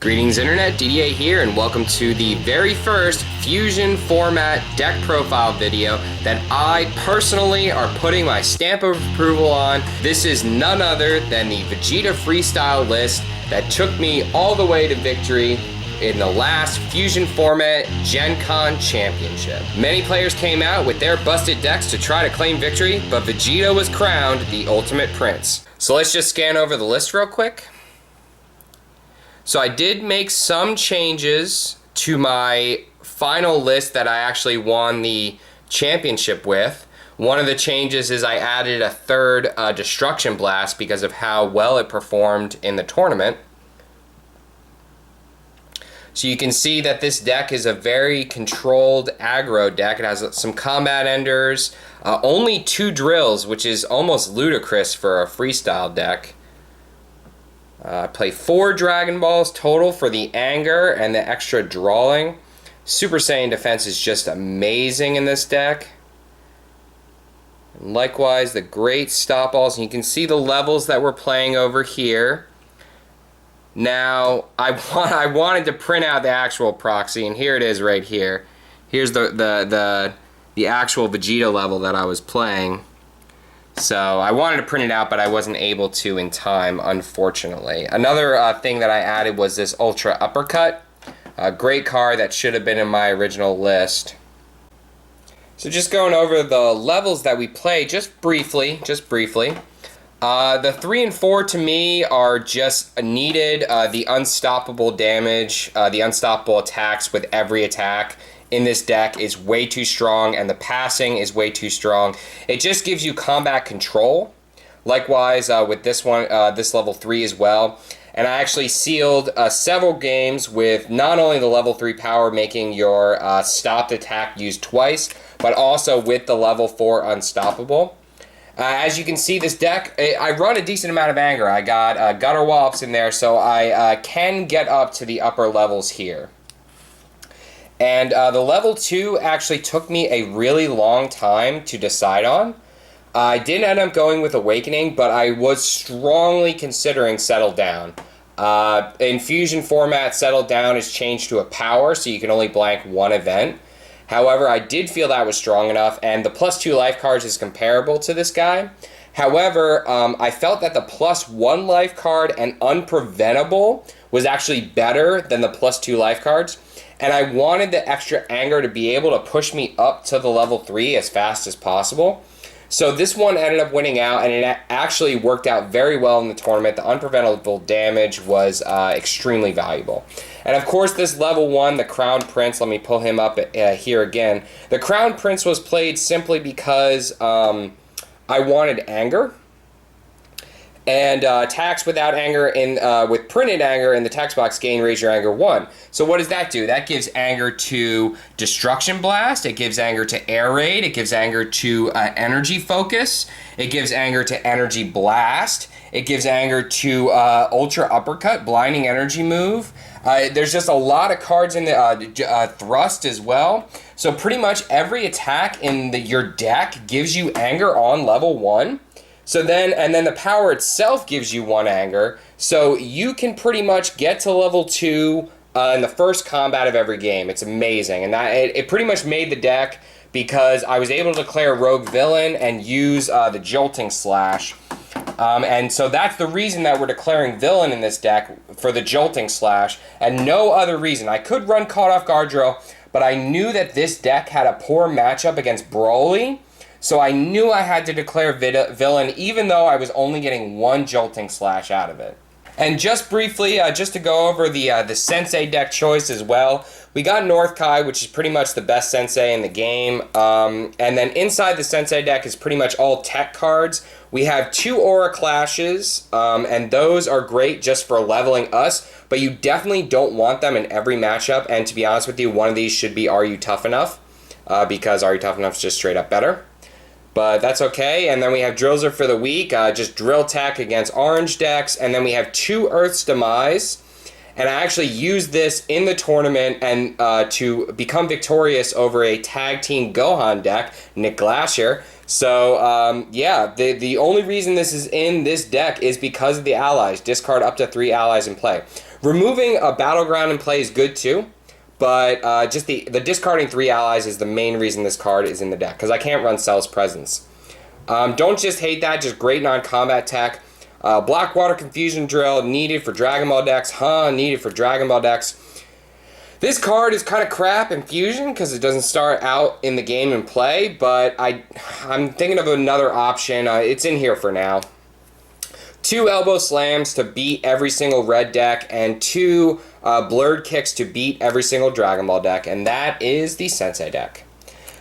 Greetings Internet, Didier here, and welcome to the very first Fusion format deck profile video that I personally are putting my stamp of approval on. This is none other than the Vegeta Freestyle list that took me all the way to victory in the last Fusion format Gen Con Championship. Many players came out with their busted decks to try to claim victory, but Vegeta was crowned the ultimate prince. So let's just scan over the list real quick. So I did make some changes to my final list that I actually won the championship with. One of the changes is I added a third Destruction Blast because of how well it performed in the tournament. So you can see that this deck is a very controlled aggro deck. It has some combat enders, only 2 drills, which is almost ludicrous for a freestyle deck. I play 4 Dragon Balls total for the anger and the extra drawing. Super Saiyan defense is just amazing in this deck. And likewise, the great stop balls. And you can see the levels that we're playing over here. Now, I wanted to print out the actual proxy, and here it is right here. Here's the actual Vegeta level that I was playing. So I wanted to print it out, but I wasn't able to in time, unfortunately. Another thing that I added was this Ultra Uppercut. A great card that should have been in my original list. So just going over the levels that we play just briefly. The 3 and 4 to me are just needed. The unstoppable damage, the unstoppable attacks with every attack in this deck is way too strong, and the passing is way too strong. It just gives you combat control. Likewise with this one, this level 3 as well. And I actually sealed several games with not only the level 3 power making your stopped attack used twice, but also with the level 4 unstoppable. As you can see, this deck, I run a decent amount of anger. I got gutter wallops in there, so I can get up to the upper levels here. And the level 2 actually took me a really long time to decide on. I did end up going with Awakening, but I was strongly considering Settle Down. In Fusion format, Settle Down is changed to a power, so you can only blank 1 event. However, I did feel that was strong enough, and the +2 life cards is comparable to this guy. However, I felt that the +1 life card and Unpreventable was actually better than the +2 life cards. And I wanted the extra anger to be able to push me up to the level 3 as fast as possible. So this one ended up winning out, and it actually worked out very well in the tournament. The unpreventable damage was extremely valuable. And of course, this level 1, the Crown Prince, let me pull him up here again. The Crown Prince was played simply because I wanted anger. And attacks without anger with printed anger in the text box gain raise your anger 1. So what does that do? That gives anger to Destruction Blast, it gives anger to Air Raid, it gives anger to Energy Focus, it gives anger to Energy Blast, it gives anger to Ultra Uppercut, Blinding Energy move. There's just a lot of cards in the Thrust as well. So pretty much every attack in your deck gives you anger on level 1. So then the power itself gives you 1 anger, so you can pretty much get to level 2 in the first combat of every game. It's amazing, and it pretty much made the deck because I was able to declare Rogue Villain and use the Jolting Slash. And so that's the reason that we're declaring Villain in this deck, for the Jolting Slash, and no other reason. I could run Caught Off Guard Drill, but I knew that this deck had a poor matchup against Broly. So I knew I had to declare Villain, even though I was only getting 1 Jolting Slash out of it. And just briefly, just to go over the Sensei deck choice as well, we got North Kai, which is pretty much the best Sensei in the game. And then inside the Sensei deck is pretty much all tech cards. We have 2 Aura Clashes, and those are great just for leveling us, but you definitely don't want them in every matchup. And to be honest with you, one of these should be Are You Tough Enough? Because Are You Tough Enough is just straight up better. But that's okay. And then we have Drillzer for the week, just drill tech against orange decks. And then we have 2 Earths Demise. And I actually used this in the tournament and to become victorious over a tag team Gohan deck, Nick Glacier. So, yeah, the only reason this is in this deck is because of the allies. Discard up to 3 allies in play. Removing a Battleground in play is good too, but just the discarding 3 allies is the main reason this card is in the deck, because I can't run Cell's Presence. Don't just hate that, just great non-combat tech. Blackwater Confusion Drill, needed for Dragon Ball decks. Needed for Dragon Ball decks. This card is kind of crap in Fusion because it doesn't start out in the game and play, but I'm thinking of another option. It's in here for now. 2 Elbow Slams to beat every single red deck, and 2 Blurred Kicks to beat every single Dragon Ball deck, and that is the Sensei deck.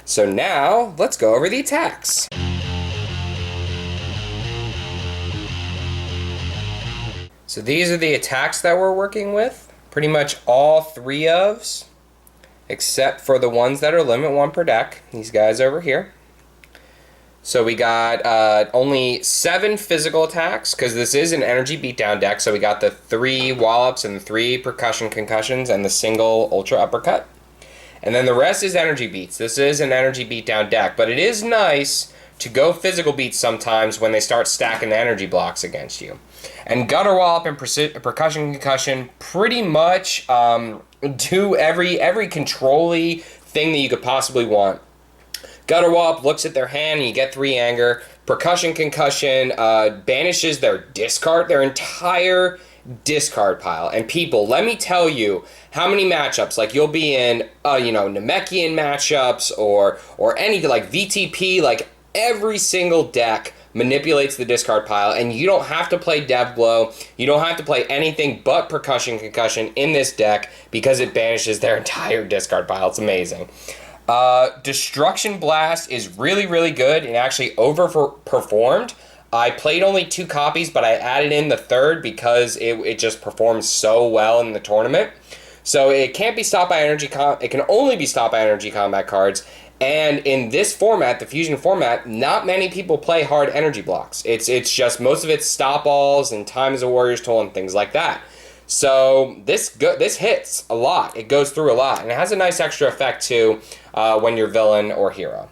So now, let's go over the attacks. So these are the attacks that we're working with. Pretty much all 3 ofs, except for the ones that are limit 1 per deck. These guys over here. So we got only 7 physical attacks, because this is an energy beatdown deck. So we got the 3 Wallops and the 3 percussion concussions and the single ultra uppercut. And then the rest is energy beats. This is an energy beatdown deck, but it is nice to go physical beats sometimes when they start stacking the energy blocks against you. And Gutter Wallop and Percussion Concussion pretty much do every control-y thing that you could possibly want. Gutter Wallop looks at their hand and you get 3 anger. Percussion Concussion banishes their entire discard pile. And people, let me tell you how many matchups, like you'll be in, Namekian matchups or anything like VTP, like every single deck manipulates the discard pile, and you don't have to play Dev Blow. You don't have to play anything but Percussion Concussion in this deck because it banishes their entire discard pile. It's amazing. Destruction Blast is really, really good and actually overperformed. I played only 2 copies, but I added in the 3rd because it just performs so well in the tournament. So it can't be stopped by it can only be stopped by energy combat cards. And in this format, the Fusion format, not many people play hard energy blocks. It's just most of it's stop alls and Time as a Warrior's Toll and things like that. So this hits a lot. It goes through a lot, and it has a nice extra effect too when you're villain or hero.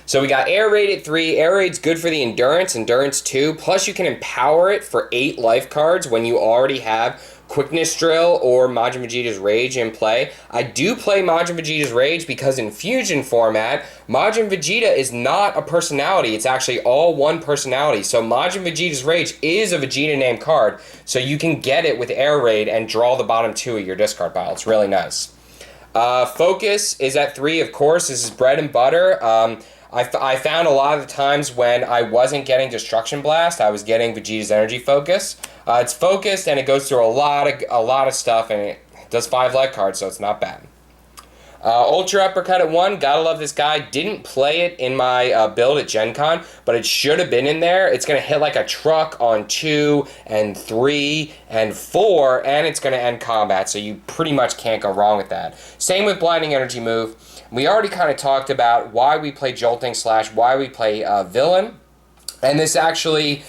So we got Air Raid at 3. Air Raid's good for the Endurance 2. Plus you can empower it for 8 life cards when you already have Quickness Drill or Majin Vegeta's Rage in play. I do play Majin Vegeta's Rage because in Fusion format, Majin Vegeta is not a personality. It's actually all one personality. So Majin Vegeta's Rage is a Vegeta name card, so you can get it with Air Raid and draw the bottom 2 of your discard pile. It's really nice. Focus is at 3, of course. This is bread and butter. I found a lot of the times when I wasn't getting Destruction Blast, I was getting Vegeta's Energy Focus. It's focused and it goes through a lot of stuff, and it does 5 life cards, so it's not bad. Ultra Uppercut at 1, gotta love this guy. Didn't play it in my build at Gen Con, but it should have been in there. It's going to hit like a truck on 2 and 3 and 4, and it's going to end combat, so you pretty much can't go wrong with that. Same with Blinding Energy move. We already kind of talked about why we play Jolting / why we play Villain. And this actually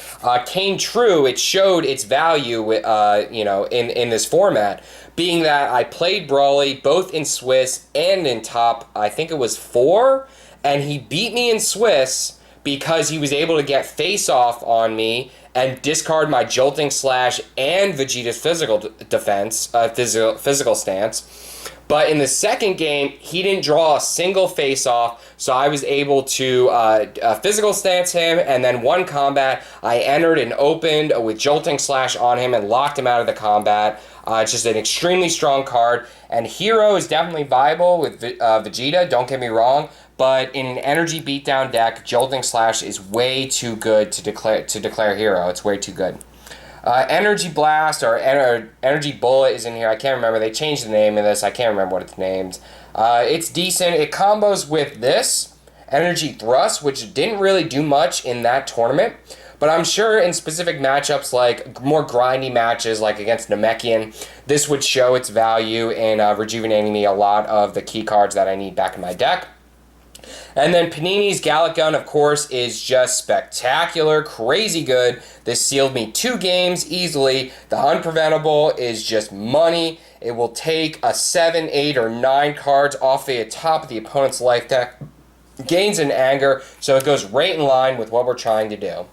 came true. It showed its value, in this format, being that I played Brawly both in Swiss and in top, I think it was 4, and he beat me in Swiss because he was able to get face off on me and discard my Jolting / and Vegeta's physical defense, physical stance. But in the second game, he didn't draw a single face-off, so I was able to physical stance him, and then one combat, I entered and opened with Jolting / on him and locked him out of the combat. It's just an extremely strong card, and Hero is definitely viable with Vegeta, don't get me wrong, but in an energy beatdown deck, Jolting / is way too good to declare Hero. It's way too good. Energy Blast or Energy Bullet is in here. I can't remember. They changed the name of this. I can't remember what it's named. It's decent. It combos with this, Energy Thrust, which didn't really do much in that tournament. But I'm sure in specific matchups, like more grindy matches, like against Namekian, this would show its value in rejuvenating me a lot of the key cards that I need back in my deck. And then Panini's Gallic Gun, of course, is just spectacular, crazy good. This sealed me 2 games easily. The Unpreventable is just money. It will take a 7, 8, or 9 cards off the top of the opponent's life deck. Gains in anger, so it goes right in line with what we're trying to do.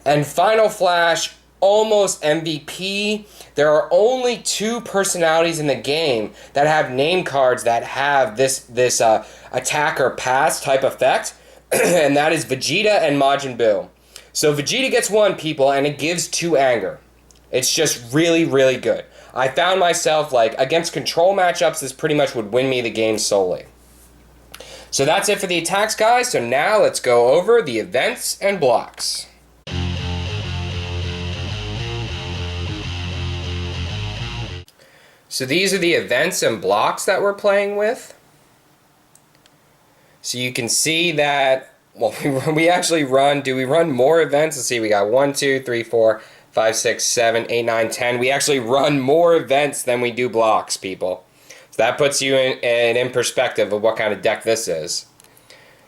And Final Flash, almost MVP. There are only 2 personalities in the game that have name cards that have this attack or pass type effect, and that is Vegeta and Majin Buu. So Vegeta gets 1, people, and it gives 2 anger. It's just really, really good. I found myself, like, against control matchups, this pretty much would win me the game solely. So that's it for the attacks, guys. So now let's go over the events and blocks. So these are the events and blocks that we're playing with. So you can see that, well, we actually run, do we run more events? Let's see, we got 1, 2, 3, 4, 5, 6, 7, 8, 9, 10. We actually run more events than we do blocks, people. So that puts you in perspective of what kind of deck this is.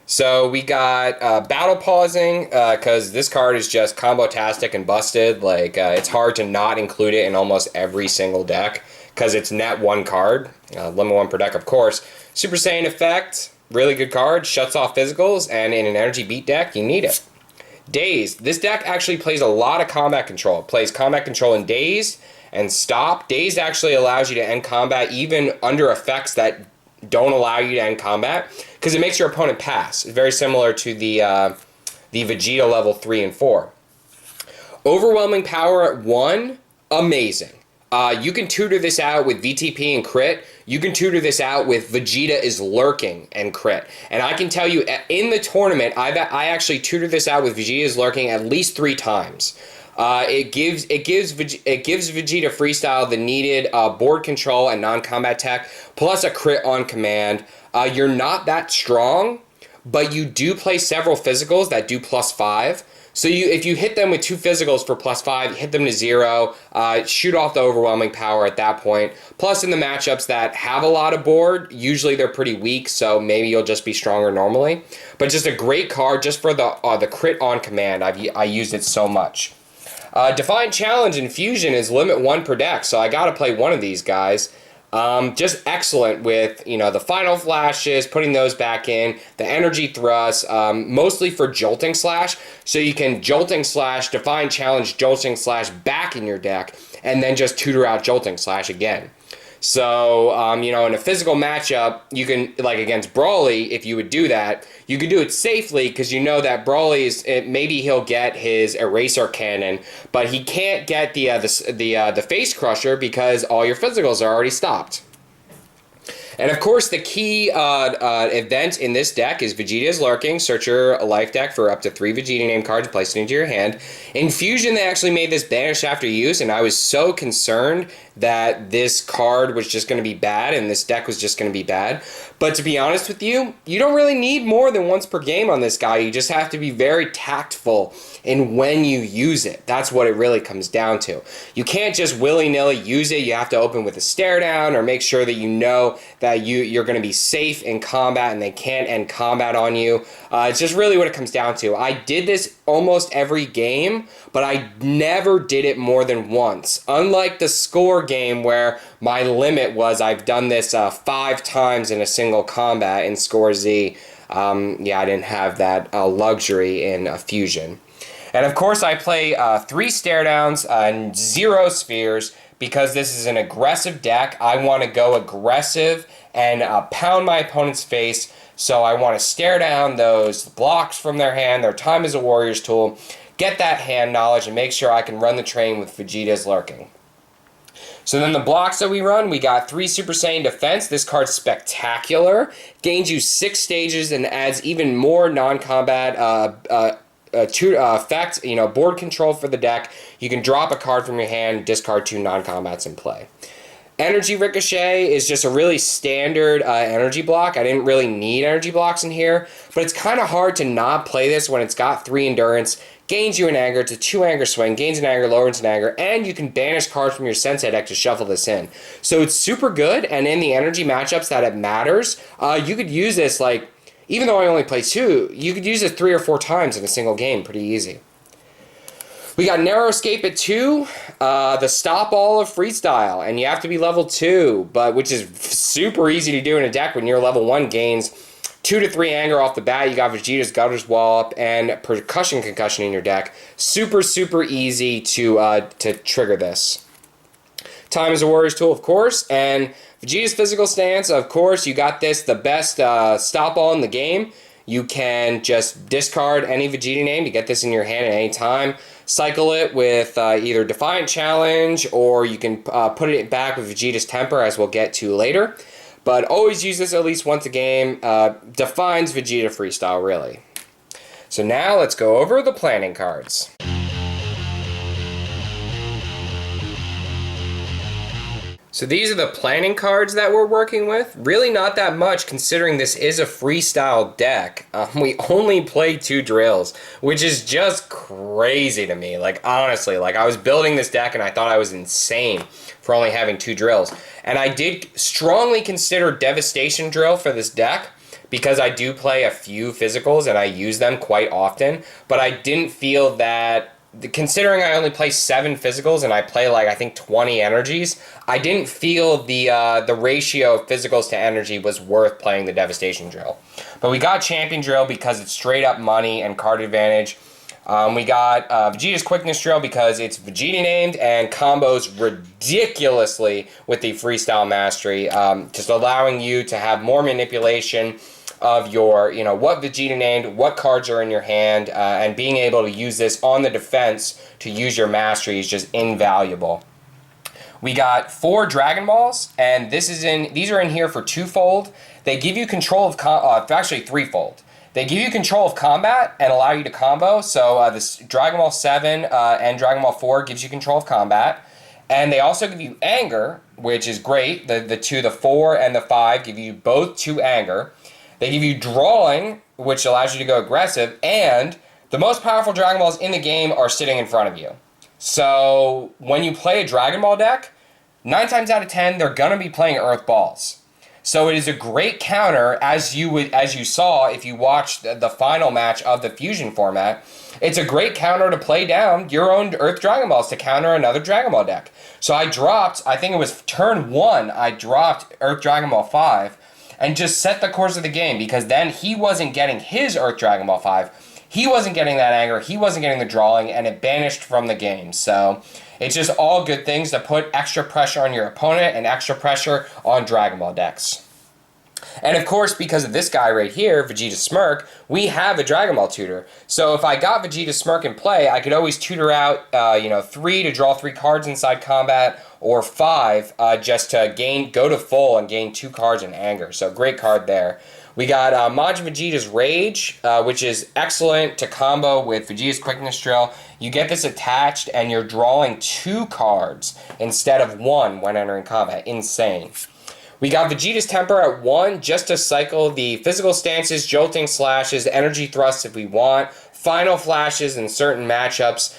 So we got battle pausing, because this card is just combo-tastic and busted. Like, it's hard to not include it in almost every single deck, because it's net 1 card. Limit 1 per deck, of course. Super Saiyan effect, really good card, shuts off physicals, and in an energy beat deck, you need it. Dazed. This deck actually plays a lot of combat control. It plays combat control in Dazed and Stop. Dazed actually allows you to end combat even under effects that don't allow you to end combat, because it makes your opponent pass. It's very similar to the Vegeta level 3 and 4. Overwhelming power at 1, amazing. You can tutor this out with VTP and crit. You can tutor this out with Vegeta is lurking and crit. And I can tell you, in the tournament, I actually tutored this out with Vegeta is lurking at least 3 times. It gives Vegeta Freestyle the needed board control and non-combat tech, plus a crit on command. You're not that strong, but you do play several physicals that do +5. So if you hit them with 2 physicals for +5, hit them to 0, shoot off the overwhelming power at that point. Plus in the matchups that have a lot of board, usually they're pretty weak, so maybe you'll just be stronger normally. But just a great card just for the crit on command. I used it so much. Defiant Challenge and Fusion is limit 1 per deck, so I gotta play one of these guys. Just excellent with, the final flashes, putting those back in, the energy thrust, mostly for jolting slash, so you can jolting slash, Defiant Challenge, jolting slash back in your deck, and then just tutor out jolting slash again. So, in a physical matchup, you can, like against Brawly, if you would do that, you could do it safely, because you know that Brawly maybe he'll get his Eraser Cannon, but he can't get the Face Crusher because all your physicals are already stopped. And of course, the key event in this deck is Vegeta is Lurking. Search your life deck for up to 3 Vegeta name cards and place it into your hand. In Fusion, they actually made this banish after use, and I was so concerned that this card was just going to be bad and this deck was just going to be bad. But to be honest with you, you don't really need more than once per game on this guy. You just have to be very tactful in when you use it. That's what it really comes down to. You can't just willy-nilly use it. You have to open with a stare down or make sure that you know that you're going to be safe in combat and they can't end combat on you. It's just really what it comes down to. I did this almost every game, but I never did it more than once. Unlike the score game where my limit was I've done this 5 times in a single combat in Score Z. I didn't have that luxury in Fusion. And of course I play 3 stare downs and 0 spheres because this is an aggressive deck. I want to go aggressive and pound my opponent's face. So I want to stare down those blocks from their hand, their time as a warrior's tool, get that hand knowledge, and make sure I can run the train with Vegeta's Lurking. So then the blocks that we run, we got 3 Super Saiyan Defense. This card's spectacular. Gains you 6 stages and adds even more non-combat effect, board control for the deck. You can drop a card from your hand, discard 2 non-combats in play. Energy Ricochet is just a really standard energy block. I didn't really need energy blocks in here, but it's kind of hard to not play this when it's got 3 endurance, gains you an anger, it's a 2 anger swing, gains an anger, lowers an anger, and you can banish cards from your Sensei deck to shuffle this in. So it's super good, and in the energy matchups that it matters, you could use this, even though I only play 2, you could use it 3 or 4 times in a single game, pretty easy. We got Narrow Escape at 2, the Stop All of Freestyle, and you have to be level 2, which is super easy to do in a deck when your level 1 gains 2 to 3 anger off the bat. You got Vegeta's Gutters Wallop and Percussion Concussion in your deck. Super, super easy to trigger this. Time is a warrior's tool, of course, and Vegeta's Physical Stance, of course. You got this, the best stop all in the game. You can just discard any Vegeta name to get this in your hand at any time. Cycle it with either Defiant Challenge, or you can put it back with Vegeta's Temper, as we'll get to later. But always use this at least once a game. Defines Vegeta Freestyle, really. So now let's go over the planning cards. So these are the planning cards that we're working with. Really not that much, considering this is a freestyle deck. We only play 2 drills, which is just crazy to me. Like, honestly, like, I was building this deck and I thought I was insane for only having 2 drills. And I did strongly consider Devastation Drill for this deck, because I do play a few physicals and I use them quite often. But I didn't feel that, considering I only play 7 physicals and I play like, I think, 20 energies, I didn't feel the ratio of physicals to energy was worth playing the Devastation Drill. But we got Champion Drill because it's straight up money and card advantage. We got Vegeta's Quickness Drill because it's Vegeta named and combos ridiculously with the Freestyle Mastery, just allowing you to have more manipulation of your, you know, what Vegeta named, what cards are in your hand, and being able to use this on the defense to use your mastery is just invaluable. We got 4 Dragon Balls, and these are in here for 2-fold. They give you control of, actually 3-fold. They give you control of combat and allow you to combo. So this Dragon Ball 7 and Dragon Ball 4 gives you control of combat. And they also give you anger, which is great. The 4 and the 5 give you both 2 anger. They give you drawing, which allows you to go aggressive, and the most powerful Dragon Balls in the game are sitting in front of you. So when you play a Dragon Ball deck, 9 times out of 10, they're going to be playing Earth Balls. So it is a great counter, as you saw if you watched the final match of the Fusion format. It's a great counter to play down your own Earth Dragon Balls to counter another Dragon Ball deck. So I dropped, I think it was turn 1, I dropped Earth Dragon Ball 5, and just set the course of the game, because then he wasn't getting his Earth Dragon Ball 5. He wasn't getting that anger, he wasn't getting the drawing, and it banished from the game. So it's just all good things to put extra pressure on your opponent and extra pressure on Dragon Ball decks. And of course, because of this guy right here, Vegeta Smirk, we have a Dragon Ball tutor. So if I got Vegeta Smirk in play, I could always tutor out, 3 to draw 3 cards inside combat, or 5 just to go to full and gain 2 cards in anger. So great card there. We got Majin Vegeta's Rage, which is excellent to combo with Vegeta's Quickness Drill. You get this attached and you're drawing 2 cards instead of 1 when entering combat. Insane. We got Vegeta's Temper at 1 just to cycle the physical stances, jolting slashes, energy thrusts if we want, final flashes in certain matchups.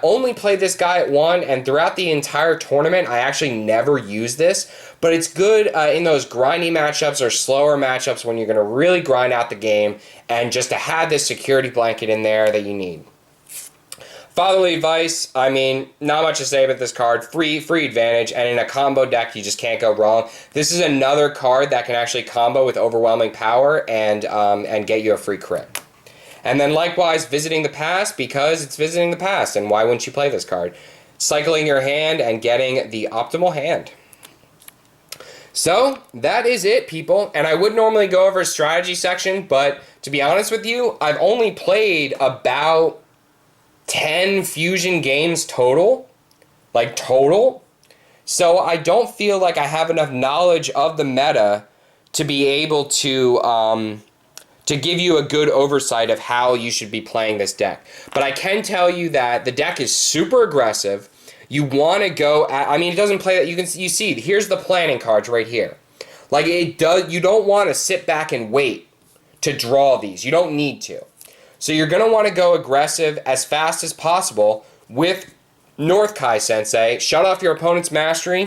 Only played this guy at 1, and throughout the entire tournament, I actually never used this, but it's good in those grindy matchups or slower matchups when you're going to really grind out the game, and just to have this security blanket in there that you need. Fatherly Advice, I mean, not much to say about this card. Free advantage, and in a combo deck, you just can't go wrong. This is another card that can actually combo with Overwhelming Power and get you a free crit. And then likewise, Visiting the Past, because it's Visiting the Past, and why wouldn't you play this card? Cycling your hand and getting the optimal hand. So, that is it, people. And I would normally go over a strategy section, but to be honest with you, I've only played about 10 Fusion games total. So I don't feel like I have enough knowledge of the meta to be able to give you a good oversight of how you should be playing this deck. But I can tell you that the deck is super aggressive. You want to go at, I mean, it doesn't play that. You see, here's the planning cards right here. Like, it does, you don't want to sit back and wait to draw these. You don't need to. So you're going to want to go aggressive as fast as possible with North Kai Sensei. Shut off your opponent's mastery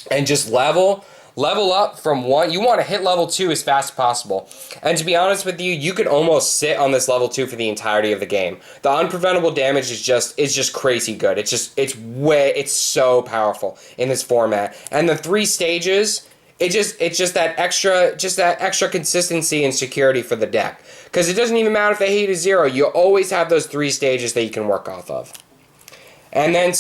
and just level up from 1. You want to hit level 2 as fast as possible. And to be honest with you, you could almost sit on this level 2 for the entirety of the game. The unpreventable damage is just crazy good. It's so powerful in this format. And the 3 stages it's just that extra consistency and security for the deck. Because it doesn't even matter if they hit a 0, you always have those 3 stages that you can work off of. And then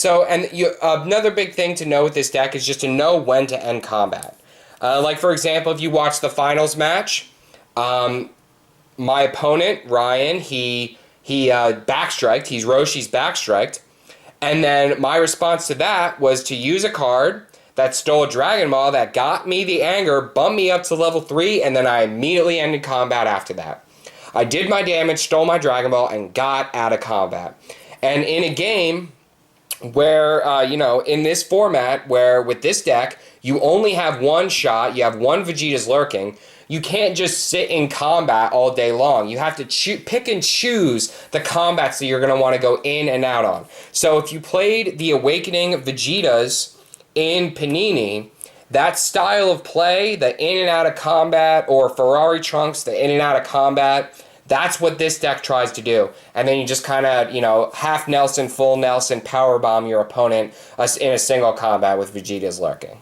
another big thing to know with this deck is just to know when to end combat. Like for example, if you watch the finals match, my opponent Ryan, he backstriked. He's Roshi's backstriked, and then my response to that was to use a card that stole a Dragon Ball that got me the anger, bumped me up to level 3, and then I immediately ended combat after that. I did my damage, stole my Dragon Ball, and got out of combat. And in a game where, in this format, where with this deck, you only have one shot, you have one Vegetas lurking, you can't just sit in combat all day long. You have to pick and choose the combats that you're going to want to go in and out on. So if you played the Awakening Vegetas in Panini, that style of play, the in and out of combat, or Ferrari Trunks, the in and out of combat, that's what this deck tries to do. And then you just kind of, half Nelson, full Nelson, powerbomb your opponent in a single combat with Vegetas lurking.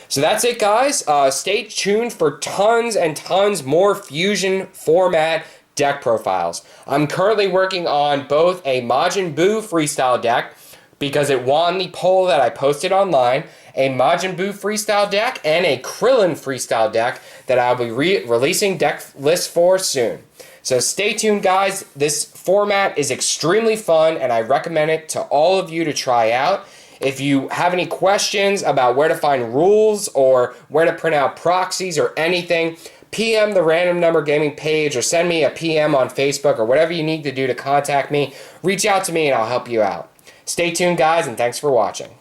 So that's it, guys. Stay tuned for tons and tons more Fusion format deck profiles. I'm currently working on both a Majin Buu freestyle deck, because it won the poll that I posted online, a Majin Buu freestyle deck, and a Krillin freestyle deck that I'll be releasing deck lists for soon. So stay tuned, guys. This format is extremely fun, and I recommend it to all of you to try out. If you have any questions about where to find rules or where to print out proxies or anything, PM the Random Number Gaming page or send me a PM on Facebook or whatever you need to do to contact me. Reach out to me and I'll help you out. Stay tuned, guys, and thanks for watching.